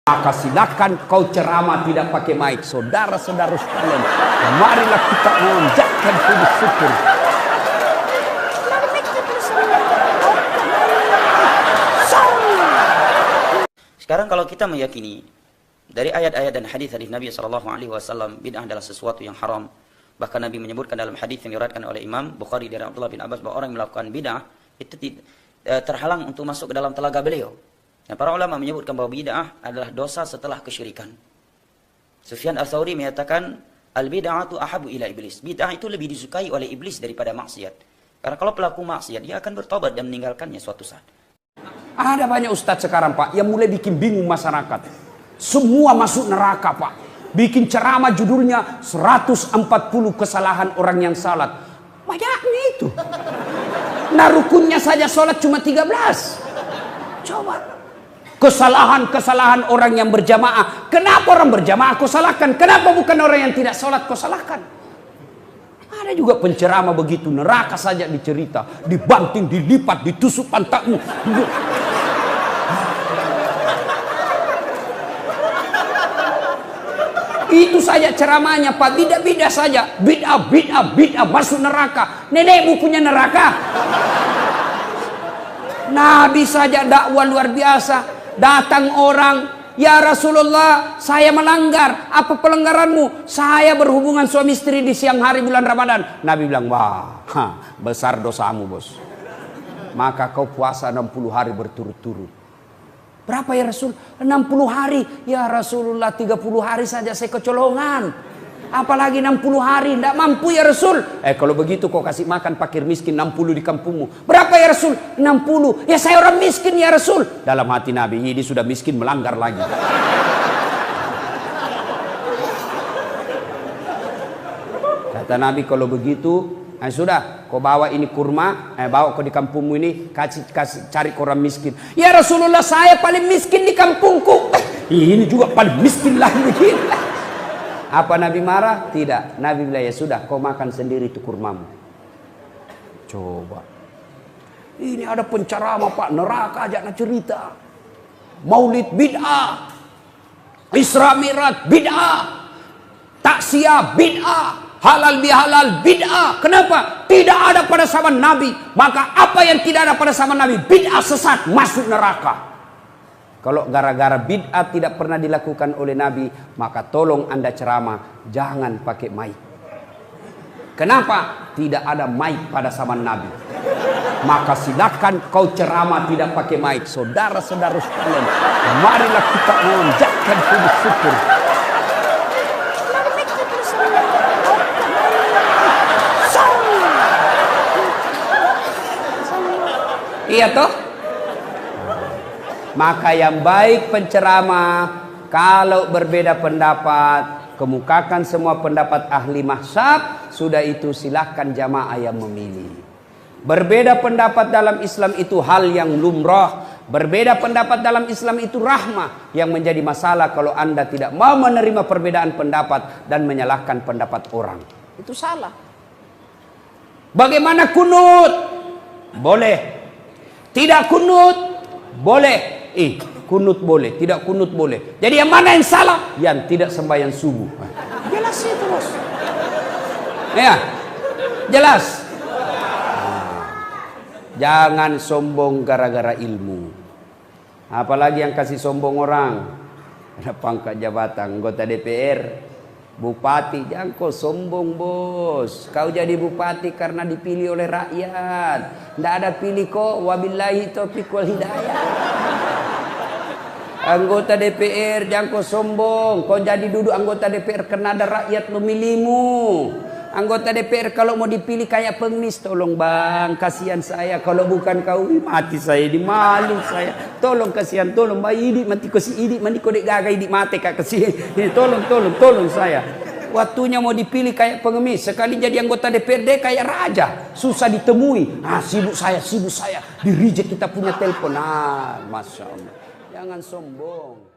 Maka silakan kau ceramah tidak pakai mic. Saudara-saudara sekalian, marilah kita mengucapkan puji syukur. Sekarang kalau kita meyakini dari ayat-ayat dan hadis-hadis Nabi SAW, bid'ah adalah sesuatu yang haram. Bahkan Nabi menyebutkan dalam hadis yang diriwayatkan oleh Imam Bukhari dari Abdullah bin Abbas bahwa orang yang melakukan bid'ah itu terhalang untuk masuk ke dalam telaga beliau. Nah, para ulama menyebutkan bahwa bid'ah adalah dosa setelah kesyirikan. Sufyan Ats-Tsauri menyatakan al-bid'atu ahabu ila iblis. Bid'ah itu lebih disukai oleh iblis daripada maksiat. Karena kalau pelaku maksiat dia akan bertobat dan meninggalkannya suatu saat. Ada banyak ustadz sekarang Pak yang mulai bikin bingung masyarakat. Semua masuk neraka Pak. Bikin ceramah judulnya 140 kesalahan orang yang salat. Banyaknya itu. Nah rukunnya saja sholat cuma 13. Coba. Kesalahan-kesalahan orang yang berjamaah. Kenapa orang berjamaah kau salahkan? Kenapa bukan orang yang tidak sholat kau salahkan? Ada juga penceramah begitu. Neraka saja dicerita. Dibanting, dilipat, ditusuk pantatmu. Itu saja ceramahnya Pak. Bid'ah saja. Bid'ah masuk neraka. Nenekmu punya neraka. Nabi saja dakwah luar biasa. Datang orang, ya Rasulullah, saya melanggar. Apa pelanggaranmu? Saya berhubungan suami istri di siang hari bulan Ramadan. Nabi bilang, wah, besar dosamu bos. Maka kau puasa 60 hari berturut-turut. Berapa ya Rasul? 60 hari. Ya Rasulullah 30 hari saja saya kecolongan. Apalagi 60 hari. Tidak mampu ya Rasul. Kalau begitu kau kasih makan fakir miskin 60 di kampungmu. Berapa ya Rasul? 60. Ya saya orang miskin ya Rasul. Dalam hati Nabi, ini sudah miskin melanggar lagi. Kata Nabi kalau begitu, sudah kau bawa ini kurma, bawa kau di kampungmu ini, kasih cari orang miskin. Ya Rasulullah saya paling miskin di kampungku. Ini juga paling miskin lagi begini. Apa Nabi marah? Tidak. Nabi bilang ya sudah kau makan sendiri itu kurmamu. Coba. Ini ada penceramah Pak, neraka aja nak cerita. Maulid bid'ah. Isra Mi'raj bid'ah. Taksiyah bid'ah. Halal bihalal bid'ah. Kenapa? Tidak ada pada zaman Nabi. Maka apa yang tidak ada pada zaman Nabi? Bid'ah sesat masuk neraka. Kalau gara-gara bid'ah tidak pernah dilakukan oleh Nabi, maka tolong Anda ceramah jangan pakai mic. Kenapa? Tidak ada mic pada zaman Nabi. Maka silakan kau ceramah tidak pakai mic. Saudara-saudara sekalian, marilah kita mengucapkan puji syukur. Iya toh? Maka yang baik penceramah kalau berbeda pendapat, kemukakan semua pendapat ahli mazhab, sudah itu silahkan jamaah yang memilih. Berbeda pendapat dalam Islam itu hal yang lumrah. Berbeda pendapat dalam Islam itu rahmah. Yang menjadi masalah kalau Anda tidak mau menerima perbedaan pendapat dan menyalahkan pendapat orang. Itu salah. Bagaimana kunut? Boleh. Tidak kunut? Boleh. Kunut boleh, tidak kunut boleh. Jadi yang mana yang salah? Yang tidak sembahyang subuh. Jelas itu bos. Ya, jelas. Jangan sombong gara-gara ilmu. Apalagi yang kasih sombong orang. Ada pangkat jabatan, anggota DPR, bupati. Jangan kau sombong bos. Kau jadi bupati karena dipilih oleh rakyat. Tidak ada pilih kok. Wabillahi taufiq wal hidayah. Anggota DPR jangan kau sombong. Kau jadi duduk anggota DPR karena ada rakyat memilihmu. Anggota DPR kalau mau dipilih kayak pengemis, tolong bang, kasihan saya. Kalau bukan kau mati saya, dimalu saya. Tolong kasihan, tolong bang, idik mati ko si idik mandi ko dek gagai idik mati kak kasihan. Tolong saya. Waktunya mau dipilih kayak pengemis, sekali jadi anggota DPRD kayak raja, susah ditemui. Sibuk saya, di reject kita punya telepon. Masya Allah. Jangan sombong.